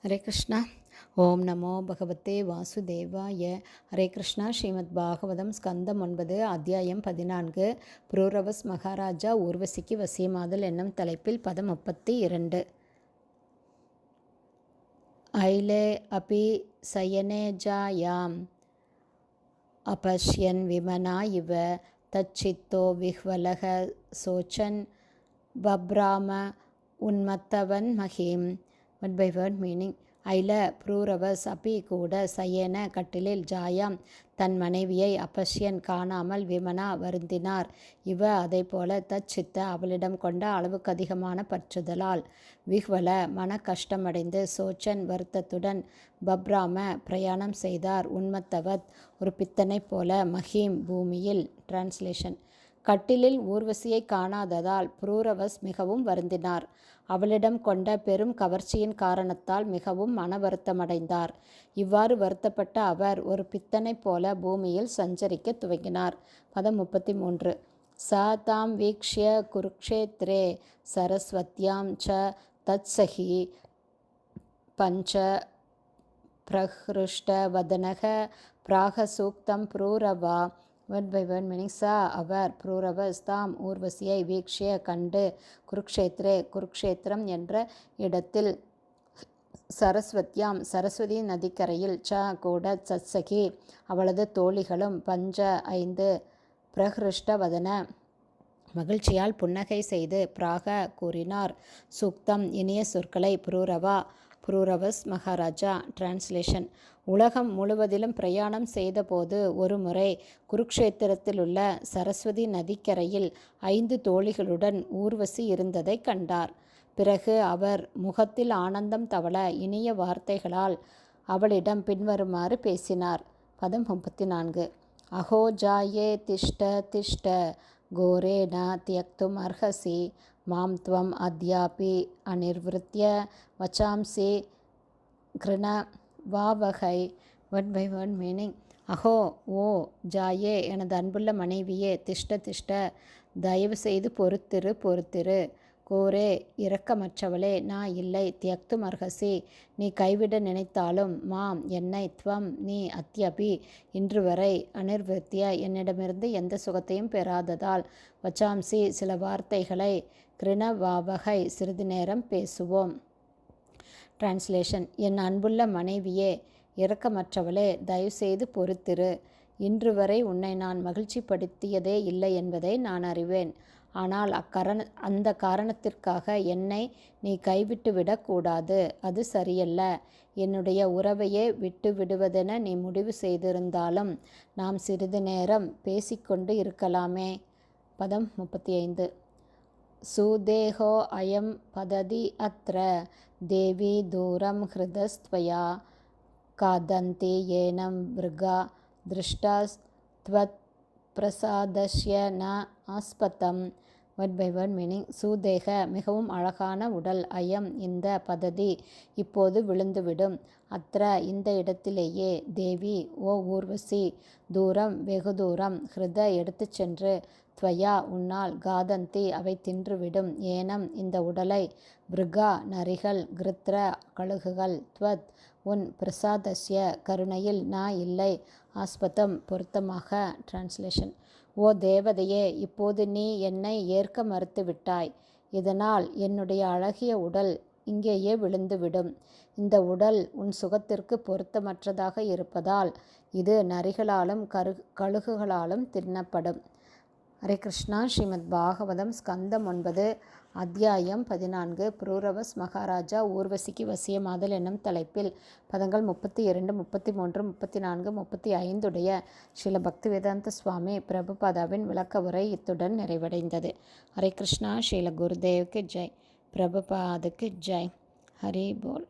ஹரே கிருஷ்ணா. ஓம் நமோ பகவத்தே வாசுதேவாய. ஹரே கிருஷ்ணா. ஸ்ரீமத் பாகவதம் ஸ்கந்தம் 9 அத்தியாயம் 14 புரூரவஸ் மகாராஜா ஊர்வசிக்கு வசியமாதல் என்னும் தலைப்பில் பதம் 32. ஐலே அபி சயனேஜாயாம் அபஷ்யன் விமனா இவ தச்சித்தோ விஹ்வலக சோச்சன் பப்ராம உன்மத்தவன் மஹீம். வட் பை வேர்ட் மீனிங். ஐல புரூரவஸ் அப்பி கூட சயேன கட்டிலில் ஜாயாம் தன் மனைவியை அபஷ்யன் காணாமல் விமனா வருந்தினார். இவ அதை போல தச்சித்த அவளிடம் கொண்ட அளவுக்கு அதிகமான பற்றுதலால் விஹ்வல மன கஷ்டமடைந்து சோச்சன் வருத்தத்துடன் பப்ராம பிரயாணம் செய்தார். உன்மத்தவத் ஒரு பித்தனை போல மஹீம் பூமியில். டிரான்ஸ்லேஷன். கட்டிலில் ஊர்வசியை காணாததால் புரூரவஸ் மிகவும் வருந்தினார். அவளிடம் கொண்ட பெரும் கவர்ச்சியின் காரணத்தால் மிகவும் மன வருத்தமடைந்தார். இவ்வாறு வருத்தப்பட்ட அவர் ஒரு பித்தனை போல பூமியில் சஞ்சரிக்க துவங்கினார். பதம் 33. ச தாம் வீக்ஷ்ய குருக்ஷேத்ரே சரஸ்வத்யாம் ச தத்சகி பஞ்ச பிரஹ்ருஷ்ட வதனக பிராகசூக்தம் Pururava. Word by word meaning. ச அவர் புரூரவஸ் தாம் ஊர்வசியை வீக்ஷ்ய கண்டு குருக்ஷேத்ரே குருக்ஷேத்திரம் என்ற இடத்தில் சரஸ்வத்யாம் சரஸ்வதி நதிக்கரையில் ச கூட சத்சகி அவளது தோழிகளும் பஞ்ச 5 பிரஹ்ருஷ்ட வதன மகிழ்ச்சியால் புன்னகை செய்து பிராக கூறினார். சூக்தம் இனிய சொற்களை புரூரவா புரூரவஸ் மகாராஜா. டிரான்ஸ்லேஷன். உலகம் முழுவதிலும் பிரயாணம் செய்தபோது ஒரு முறை குருக்ஷேத்திரத்திலுள்ள சரஸ்வதி நதிக்கரையில் 5 தோழிகளுடன் ஊர்வசி இருந்ததை கண்டார். பிறகு அவர் முகத்தில் ஆனந்தம் தவள இனிய வார்த்தைகளால் அவளிடம் பின்வருமாறு பேசினார். பதம் 34. அஹோ ஜாயே திஷ்ட திஷ்ட கோரே ந தியக்தும் அர்ஹசி மாம் த்வம் அத்யாபி அனிர்விருத்திய வச்சாம்சி கிருண வாவகை. Word by word meaning. அஹோ ஓ ஜாயே எனது அன்புள்ள மனைவியே, திஷ்ட திஷ்ட தயவு செய்து பொறுத்திரு பொறுத்திரு. கோரே இரக்கமற்றவளே, நான் இல்லை. தியக்தும் அர்ஹசி நீ கைவிட நினைத்தாலும், மாம் என்னை, த்வம் நீ, அத்யபி இன்று வரை, அனிர்விருத்திய என்னிடமிருந்து எந்த சுகத்தையும் பெறாததால், வச்சாம்சி சில வார்த்தைகளை, கிருணவாவகை சிறிது நேரம் பேசுவோம். டிரான்ஸ்லேஷன். என் அன்புள்ள மனைவியே, இரக்கமற்றவளே, தயவுசெய்து பொறுத்திரு. இன்று வரை உன்னை நான் மகிழ்ச்சிப்படுத்தியதே இல்லை என்பதை நான் அறிவேன். ஆனால் அந்த காரணத்திற்காக என்னை நீ கைவிட்டு விடக்கூடாது. அது சரியல்ல. என்னுடைய உறவையே விட்டு விடுவதென நீ முடிவு செய்திருந்தாலும் நாம் சிறிது நேரம் பேசிக்கொண்டு இருக்கலாமே. பதம் 35. சூதேஹோ அயம் பததி அத்ர தேவி தூரம் ஹிருதஸ்த்வயா காதந்தி ஏனம் விருகா திருஷ்டா த்வத் பிரசாதஸ்ய ந ஆஸ்பதம். Word by word meaning. சூதேக மிகவும் அழகான உடல், அயம் இந்த, பததி இப்போது விழுந்துவிடும், அத்ர இந்த இடத்திலேயே, தேவி ஓ ஊர்வசி, தூரம் வெகு தூரம், ஹிருத எடுத்துச் சென்று, த்வயா உன்னால், காதந்தி அவை தின்றுவிடும், ஏனம் இந்த உடலை, விருகா நரிகள், கிருத்ர கழுகுகள், த்வத் உன், பிரசாதஸ்ய கருணையில், நான் இல்லை, ஆஸ்பதம் பொருத்தமாக. டிரான்ஸ்லேஷன். ஓ தேவதையே, இப்போது நீ என்னை ஏற்க மறுத்துவிட்டாய். இதனால் என்னுடைய அழகிய உடல் இங்கேயே விழுந்துவிடும். இந்த உடல் உன் சுகத்திற்கு பொருத்தமற்றதாக இருப்பதால் இது நரிகளாலும் கழுகுகளாலும் தின்னப்படும். ஹரே கிருஷ்ணா. ஸ்ரீமத் பாகவதம் ஸ்கந்தம் 9 அத்தியாயம் 14 புரூரவஸ் மகாராஜா ஊர்வசிக்கு வசியமாதல் என்னும் தலைப்பில் பதங்கள் 32, 33, 34, 35 உடைய ஸ்ரீல பக்திவேதாந்த சுவாமி பிரபுபாதாவின் விளக்க உரை இத்துடன் நிறைவடைந்தது. ஹரே கிருஷ்ணா. ஸ்ரீல குருதேவுக்கு ஜெய். பிரபுபாதுக்கு ஜெய். ஹரி போல்.